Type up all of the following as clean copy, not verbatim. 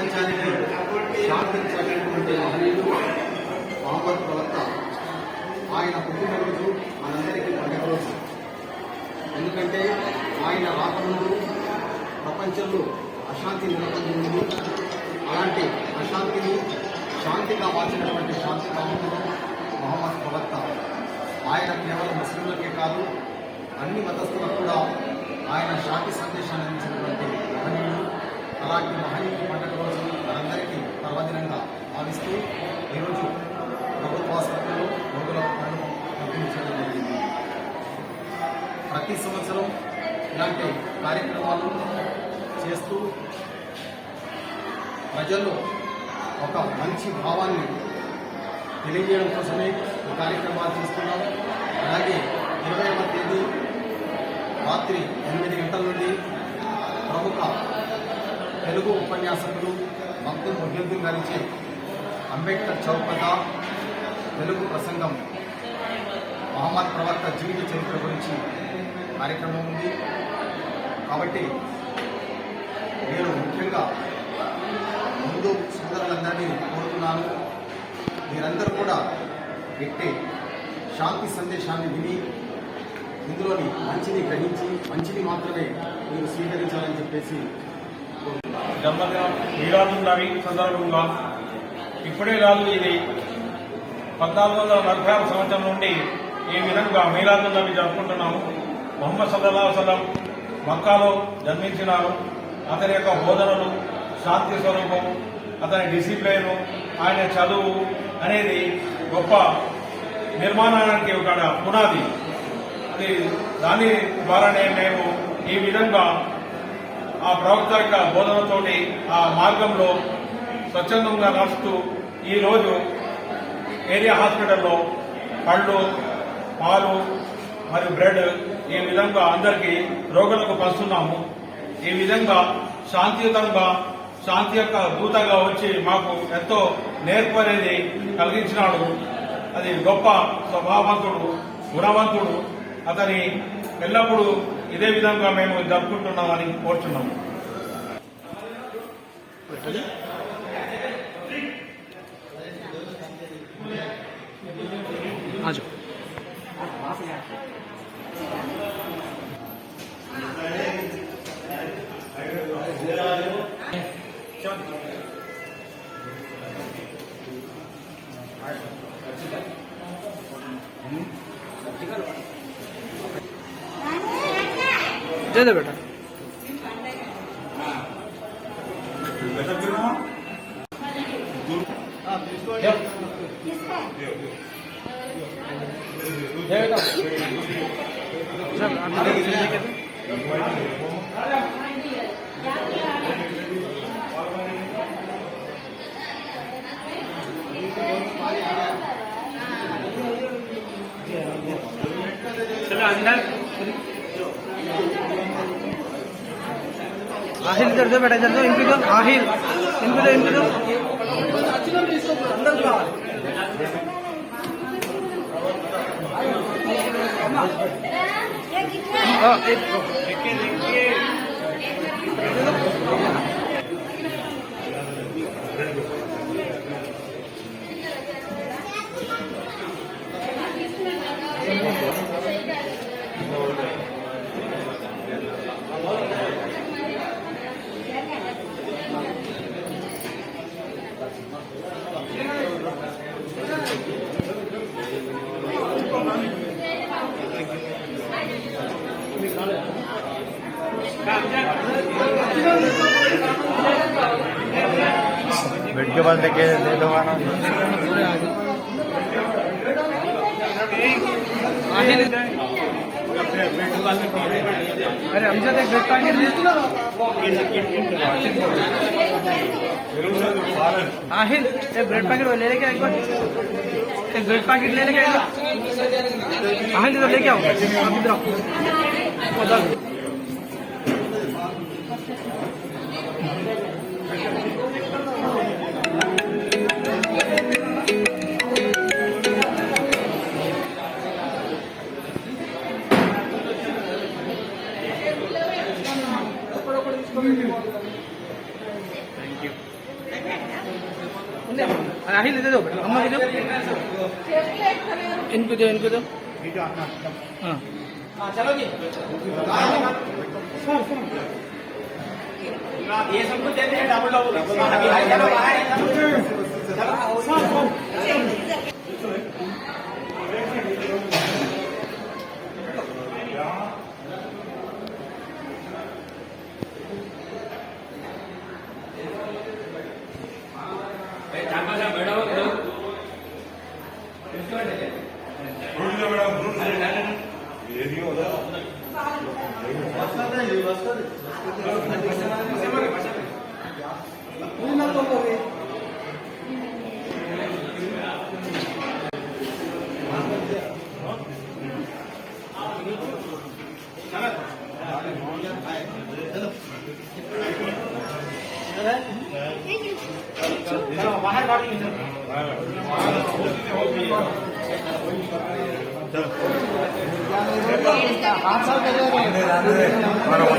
ప్రపంచానికి శాంతిని చాటినటువంటి మహనీయుడు మహమ్మద్ ప్రవక్త. ఆయన పుట్టినరోజు మనందరికీ పండుగ రోజు. ఎందుకంటే ఆయన రాకముందు ప్రపంచంలో అశాంతి నెలకొంది. అలాంటి అశాంతిని శాంతిగా మార్చినటువంటి శాంతి కాముడు మహమ్మద్ ప్రవక్త. ఆయన కేవలం ముస్లింలకే కాదు, అన్ని మతస్థులకు కూడా ఆయన శాంతి సందేశాన్ని అందించినటువంటి మహనీయుడు. అలాంటి మహనీయుడి పండుగ రోజు మనందరికీ పర్వదినంగా భావిస్తూ ఈరోజు ప్రభుత్వ ఆసుపత్రిలో రోగుల పంపిణీ చేయడం జరిగింది. ప్రతి సంవత్సరం ఇలాంటి కార్యక్రమాలు చేస్తూ ప్రజల్లో ఒక మంచి భావాన్ని తెలియజేయడం కోసమే ఈ కార్యక్రమాలు చేస్తున్నాం. అలాగే 20వ తేదీ రాత్రి 8 గంటల నుండి ప్రముఖ తెలుగు ఉపన్యాసకులు మక్తుల్ ముహ్యుద్దీన్ గారిచే అంబేద్కర్ చౌక్ వద్ద తెలుగు ప్రసంగం మహమ్మద్ ప్రవక్త జీవిత చరిత్ర గురించి కార్యక్రమం ఉంది. కాబట్టి నేను ముఖ్యంగా ముందు సోదరులందరినీ కోరుతున్నాను, మీరందరూ కూడా ఎట్టే శాంతి సందేశాన్ని విని ఇందులోని మంచిని గ్రహించి మంచిని మాత్రమే మీరు స్వీకరించాలని చెప్పేసి జన్మదినం మీలాదున్ నబీ సందర్భంగా ఇప్పుడే కాదు, ఇది 1446 సంవత్సరం నుండి ఈ విధంగా మీలాదున్ నబీ జరుపుకుంటున్నాము. ముహమ్మద్ సల్లల్లాహు అలైహి వసల్లం మక్కాలో జన్మించినారు. అతని యొక్క బోధనలు, శాంతి స్వరూపం, అతని డిసిప్లైను, ఆయన చదువు అనేది గొప్ప నిర్మాణానికి ఒక పునాది. అది దాని ద్వారానే మేము ఈ విధంగా ఆ ప్రవక్త యొక్క బోధనతోటి ఆ మార్గంలో స్వచ్ఛందంగా నడుస్తూ ఈరోజు ఏరియా హాస్పిటల్లో పళ్ళు, పాలు మరియు బ్రెడ్ ఈ విధంగా అందరికీ రోగులకు పంచుతున్నాము. ఈ విధంగా శాంతియుతంగా శాంతి యొక్క దూతగా వచ్చి మాకు ఎంతో నేర్పు అనేది కలిగించినాడు. అది గొప్ప స్వభావవంతుడు, గుణవంతుడు. అతని ఎల్లప్పుడూ ఇదే విధంగా మేము జరుపుకుంటున్నామని కోరుచున్నాము. दे दे बेटा। चलो अंदर आहिल इधर दो बेटा, इधर दो, इनको दो आहिल, इनको दो, इनको दो। बेड के पास लेके दे दो ना। अरे अमजद एक ब्रेड पैकेट आहिल एक ब्रेड पैकेट ले लेके एक बार, एक ब्रेड पैकेट ले लेके आहिल इधर लेके आओ, आप इधर आओ। Thank you. राहिल इधर दो बेटा अम्मा के दो इनको दो हाँ चलो जी ये सब कुछ देते हैं डबल बाहर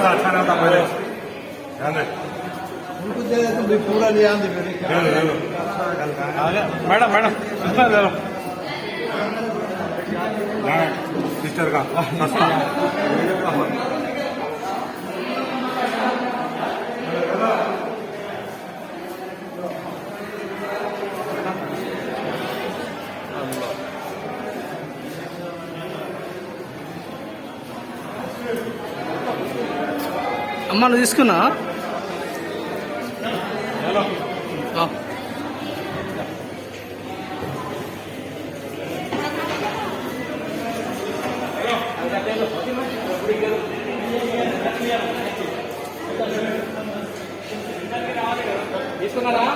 अच्छा नहीं होता पहले ध्यान दे पूरा लिया मैडम मैडम सिस्टर का అమ్మ నువ్వు తీసుకున్నా తీసుకున్నారా